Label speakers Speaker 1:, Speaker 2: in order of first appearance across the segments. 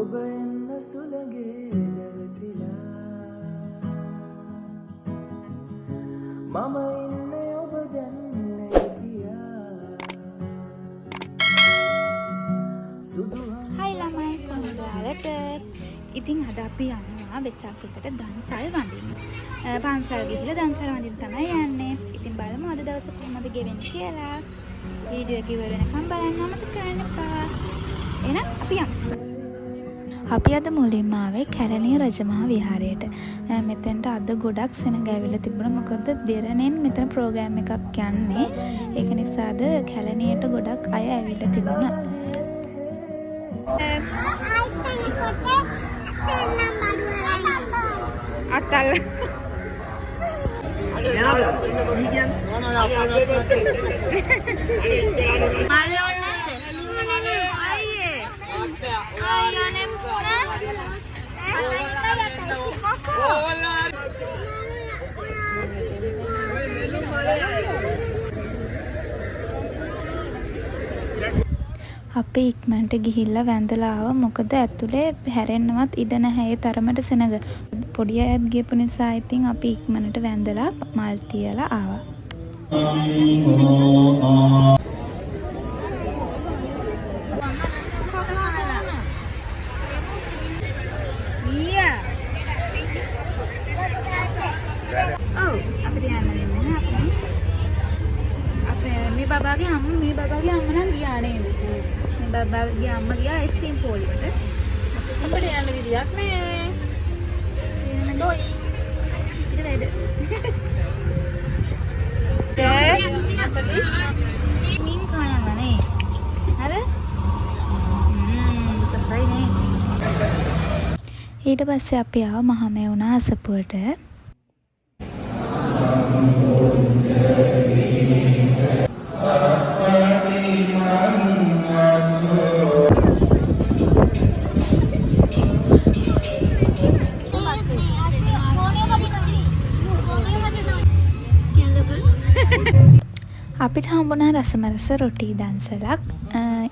Speaker 1: ඔබ එන්න සුළගේ දැවටිලා මම ඉන්නේ ඔබ දැන්නේ කියා
Speaker 2: Hai ළමයි කොහොමද ඔයාලට? ඉතින් අද අපි යනවා වෙසක් එකට දන්සල් වඳින්න. පන්සල් ගිහිල්ලා දන්සල් වඳින්න තමයි යන්නේ. ඉතින් බලමු අද දවසේ කොහොමද ගෙවෙන්නේ කියලා. වීඩියෝ එක ඉවර වෙනකම් බලන්න අමතක කරන්න එපා. එහෙනම් අපි යමු. අපි අද මුලින්ම ආවේ කැලණිය රජමහා විහාරයට. මෙතෙන්ට අද ගොඩක් සෙනඟ ඇවිල්ලා තිබුණා. මොකද දෙරණෙන් මෙතන ප්‍රෝග්‍රෑම් එකක් යන්නේ. ඒක නිසා අද කැලණියට ගොඩක් අය ඇවිල්ලා තිබුණා. Atal. අපි ඉක්මනට ගිහිල්ලා වැඳලා ආවා. මොකද ඇතුලේ හැරෙන්නවත් ඉඩ නැහැ. ඒ තරමට සෙනඟ. පොඩි අයත් ගියපු නිසා ඉතින් අපි ඉක්මනට වැඳලා මල් තියලා ආවා. අපිට යන්න වෙන්නේ නැහැ. අපේ මේ බබාගේ අම්ම නම් ගියා නේද? බබාගේ අම්මා ගියා අයිස්ක්‍රීම් පොලියට. අපිට යන්න විදියක් නෑ. Doi. Kita dah ada. Min kau yang mana ni? Ada? Sampai ni. ඊට පස්සේ අපි ආව මහමෙවුනා අසපුවට. අපිට හම්බුණා රසමරස රොටි දන්සලක්.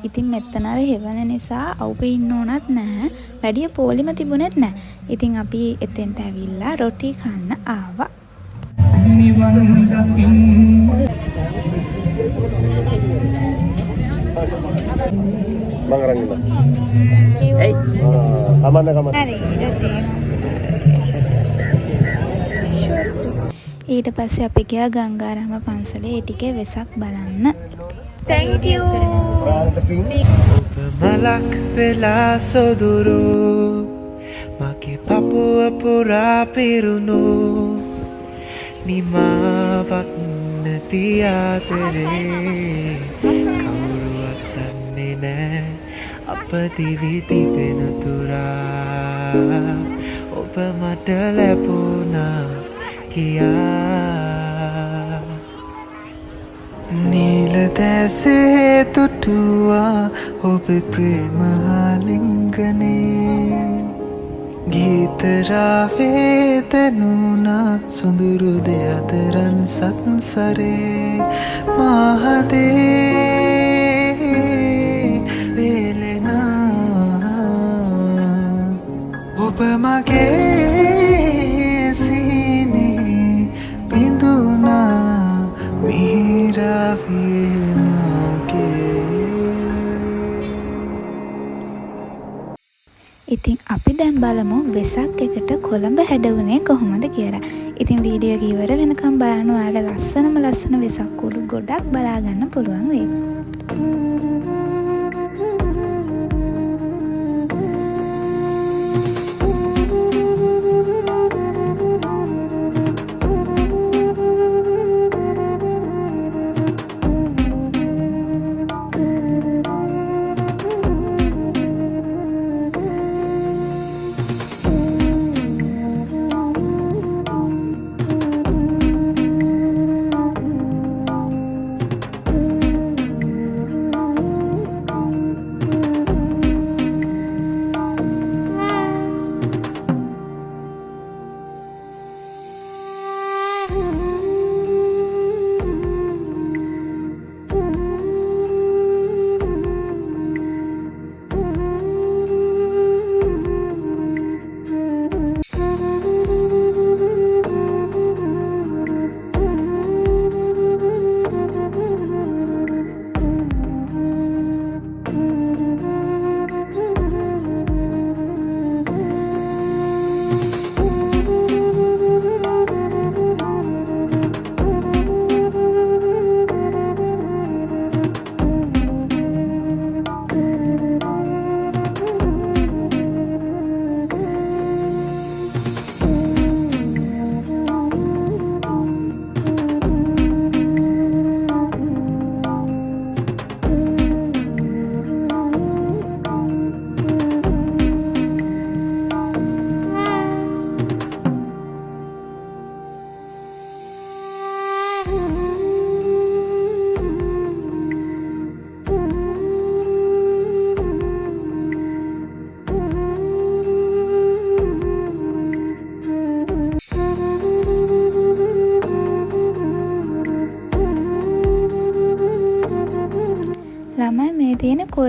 Speaker 2: ඉතින් මෙතන අර හෙවන නිසා අවුපේ ඉන්න ඕනත් නැහැ. වැඩිය පොලිම තිබුණෙත් නැහැ. ඉතින් අපි එතෙන්ට ඇවිල්ලා රොටි කන්න ආවා. නිවන් දකින්න මම අරන් ඉන්නවා. එයි. කමන්න. ඊට පස්සේ අපි ගියා ගංගාරාම පන්සලේ ඒ ටිකේ වෙසක් බලන්න. Thank you.
Speaker 3: මලක් වෙලා සොදුරු මගේ පපුව පුරා පිරුණු නිමාවක් නැති ආතරේ කවුරුවත් දන්නේ නෑ අප දිවි තිබෙන තුරා ඔබ මට ලැබුණා කියා නීල දැසේ තුටුවා ඔබේ ප්‍රේම ආලිංගනේ ගීතරාවේ දනුණා සුඳුරු දෙයතරන් සත්සරේ මහදේ වේලෙනා ඔබ මගේ
Speaker 2: ඉතින් අපි දැන් බලමු වෙසක් එකට කොළඹ හැඩවුණේ කොහොමද කියලා. ඉතින් වීඩියෝ එක ඉවර වෙනකම් බලන්න ඔයාලා ලස්සන වෙසක් කුළු ගොඩක් බලා ගන්න පුළුවන් වෙයි.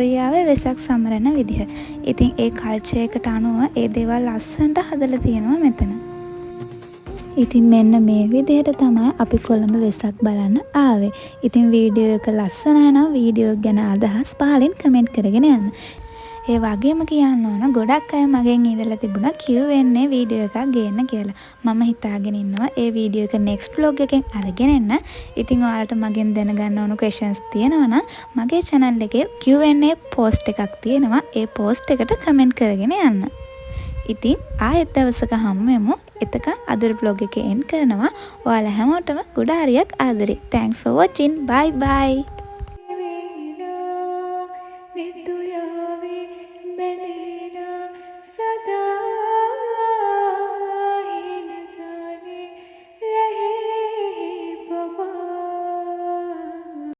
Speaker 2: කොරියාවේ වෙසක් සමරන විදිහ. ඉතින් ඒ කල්චර් එකට අනුව ඒ දේවල් ලස්සනට හදලා තියෙනවා මෙතන. ඉතින් මෙන්න මේ විදිහට තමයි අපි කොළඹ වෙසක් බලන්න ආවේ. ඉතින් වීඩියෝ එක ලස්සනයි නම් වීඩියෝ එක ගැන අදහස් පහලින් කමෙන්ට් කරගෙන යන්න. ඒ වගේම කියන්න ඕන ගොඩක් අය මගෙන් ඉඳලා තිබුණා Q&A වීඩියෝ එකක් ගේන්න කියලා. මම හිතාගෙන ඉන්නවා ඒ වීඩියෝ එක next vlog එකෙන් අරගෙන එන්න. ඉතින් ඔයාලට මගෙන් දැනගන්න ඕන questions තියෙනවා නම් මගේ channel එකේ Q&A post එකක් තියෙනවා. ඒ post එකට comment කරගෙන යන්න. ඉතින් ආයෙත් දවසක හමු වෙමු. එතක අද vlog එකේ end කරනවා. ඔයාලා හැමෝටම ගොඩ හරියක් ආදරේ. Thanks for watching. Bye bye.